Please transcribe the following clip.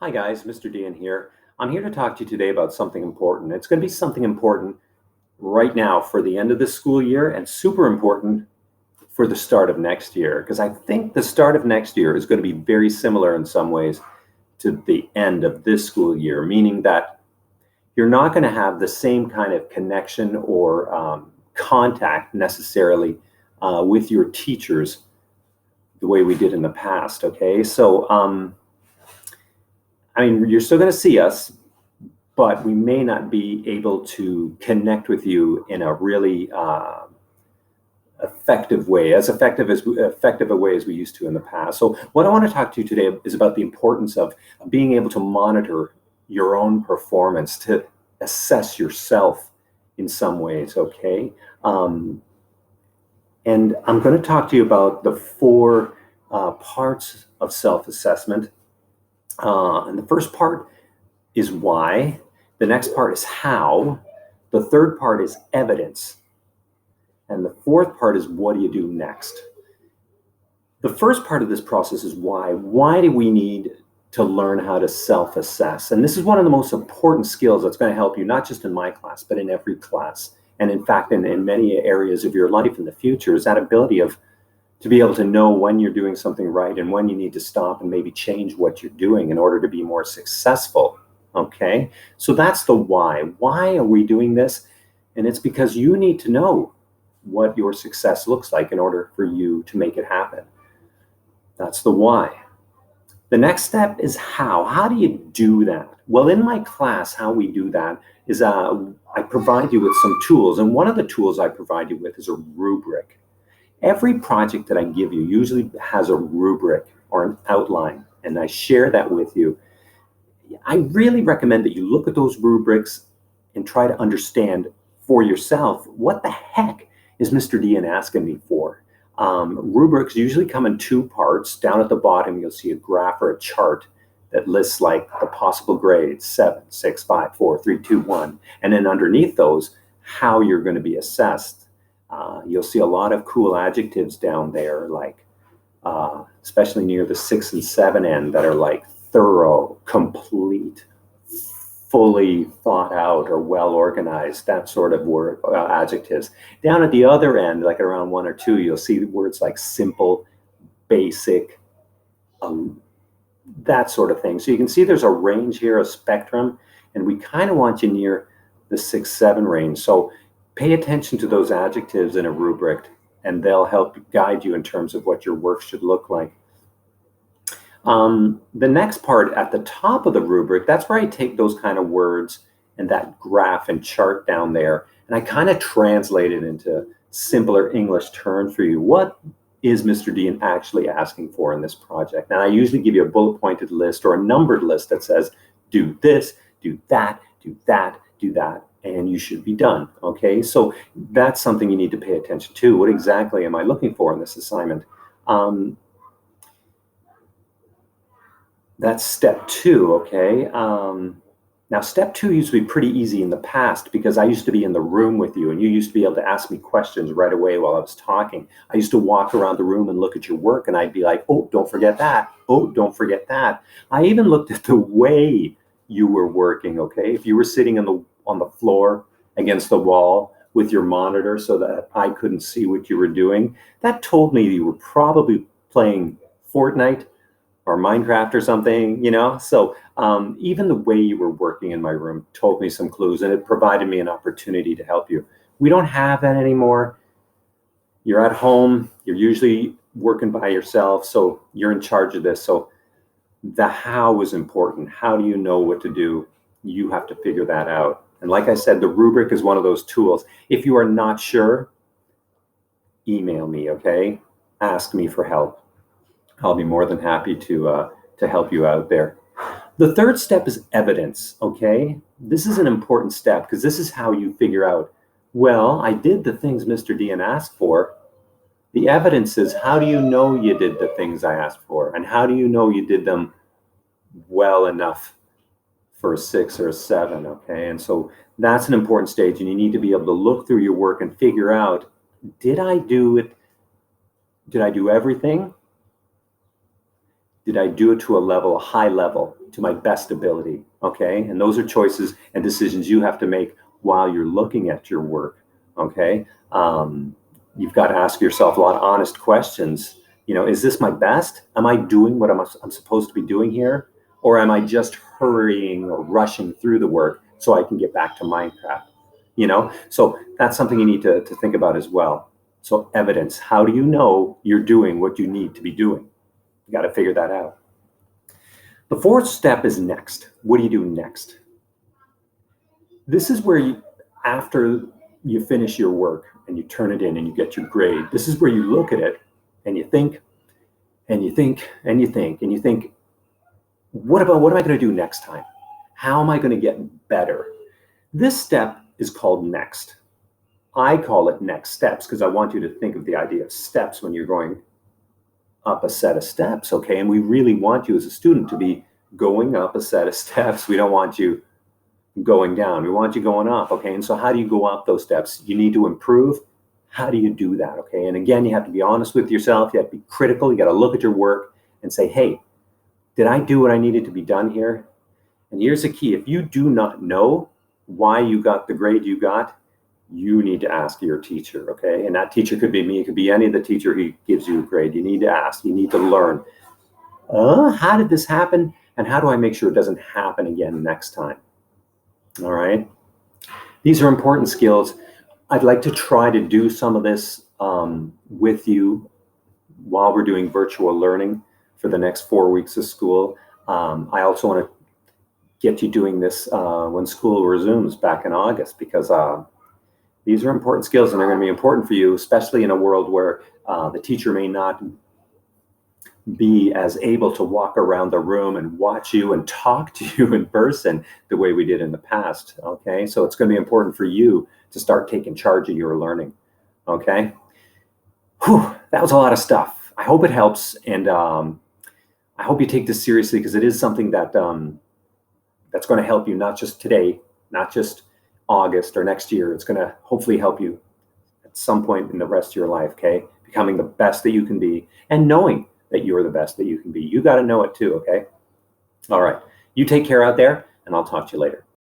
Hi guys, Mr. Dean here. I'm here to talk to you today about something important. It's going to be something important right now for the end of the school year and super important for the start of next year because I think the start of next year is going to be very similar in some ways to the end of this school year, meaning that you're not going to have the same kind of connection or contact necessarily with your teachers the way we did in the past, okay? You're still going to see us, but we may not be able to connect with you in a really effective way, as effective a way as we used to in the past. So what I want to talk to you today is about the importance of being able to monitor your own performance, to assess yourself in some ways, okay? And I'm going to talk to you about the four parts of self-assessment. And the first part is why. The next part is how. The third part is evidence. And the fourth part is what do you do next? The first part of this process is why. Why do we need to learn how to self-assess? And this is one of the most important skills that's going to help you, not just in my class, but in every class. And in fact, in many areas of your life in the future, is that ability to be able to know when you're doing something right and when you need to stop and maybe change what you're doing in order to be more successful, okay? So that's the why. Why are we doing this? And it's because you need to know what your success looks like in order for you to make it happen. That's the why. The next step is how. How do you do that? Well, in my class, how we do that is I provide you with some tools. And one of the tools I provide you with is a rubric. Every project that I give you usually has a rubric or an outline, and I share that with you. I really recommend that you look at those rubrics and try to understand for yourself, what the heck is Mr. Dean asking me for? Rubrics usually come in two parts. Down at the bottom, you'll see a graph or a chart that lists like the possible grades, 7, 6, 5, 4, 3, 2, 1. And then underneath those, how you're going to be assessed. You'll see a lot of cool adjectives down there, like especially near the 6 and 7 end, that are like thorough, complete, fully thought out, or well organized, that sort of word, adjectives. Down at the other end, like around 1 or 2, you'll see words like simple, basic, that sort of thing. So you can see there's a range here, a spectrum, and we kind of want you near the 6, 7 range. So pay attention to those adjectives in a rubric, and they'll help guide you in terms of what your work should look like. The next part at the top of the rubric, that's where I take those kind of words and that graph and chart down there, and I kind of translate it into simpler English terms for you. What is Mr. Dean actually asking for in this project? And I usually give you a bullet pointed list or a numbered list that says, do this, do that, do that, do that, and you should be done, okay? So that's something you need to pay attention to. What exactly am I looking for in this assignment? That's step 2, okay? Now, step 2 used to be pretty easy in the past because I used to be in the room with you and you used to be able to ask me questions right away while I was talking. I used to walk around the room and look at your work and I'd be like, oh, don't forget that. Oh, don't forget that. I even looked at the way you were working, okay? If you were sitting on the floor against the wall with your monitor so that I couldn't see what you were doing, that told me you were probably playing Fortnite or Minecraft or something, you know? So even the way you were working in my room told me some clues, and it provided me an opportunity to help you. We don't have that anymore. You're at home, you're usually working by yourself, so you're in charge of this. So the how is important. How do you know what to do? You have to figure that out. And like I said, the rubric is one of those tools. If you are not sure, email me, okay? Ask me for help. I'll be more than happy to help you out there. The third step is evidence, okay? This is an important step because this is how you figure out, well, I did the things Mr. Dean asked for. The evidence is, how do you know you did the things I asked for? And how do you know you did them well enough for a 6 or a 7, okay? And so that's an important stage, and you need to be able to look through your work and figure out, did I do it? Did I do everything? did I do it to a high level, to my best ability? Okay. And those are choices and decisions you have to make while you're looking at your work. Okay. You've got to ask yourself a lot of honest questions. Is this my best? Am I doing what I'm supposed to be doing here? Or am I just hurrying or rushing through the work so I can get back to Minecraft? So that's something you need to think about as well. So evidence, how do you know you're doing what you need to be doing? You got to figure that out. The fourth step is next. What do you do next? This is where after you finish your work and you turn it in and you get your grade, this is where you look at it and you think, and you think, and you think, and you think, what am I going to do next time? How am I going to get better? This step is called next. I call it next steps because I want you to think of the idea of steps when you're going up a set of steps, okay? And we really want you as a student to be going up a set of steps. We don't want you going down. We want you going up, okay? And so how do you go up those steps? You need to improve. How do you do that, okay? And again, you have to be honest with yourself. You have to be critical. You got to look at your work and say, hey, did I do what I needed to be done here? And here's the key. If you do not know why you got the grade you got, you need to ask your teacher, okay? And that teacher could be me. It could be any of the teacher who gives you a grade. You need to ask. You need to learn. How did this happen? And how do I make sure it doesn't happen again next time? All right? These are important skills. I'd like to try to do some of this with you while we're doing virtual learning for the next 4 weeks of school. I also want to get you doing this when school resumes back in August, because these are important skills and they're going to be important for you, especially in a world where the teacher may not be as able to walk around the room and watch you and talk to you in person the way we did in the past, okay? So it's going to be important for you to start taking charge of your learning, okay? Whew, that was a lot of stuff. I hope it helps, and I hope you take this seriously, because it is something that that's going to help you, not just today, not just August or next year. It's going to hopefully help you at some point in the rest of your life, okay? Becoming the best that you can be and knowing that you're the best that you can be. You got to know it too, okay? All right. You take care out there, and I'll talk to you later.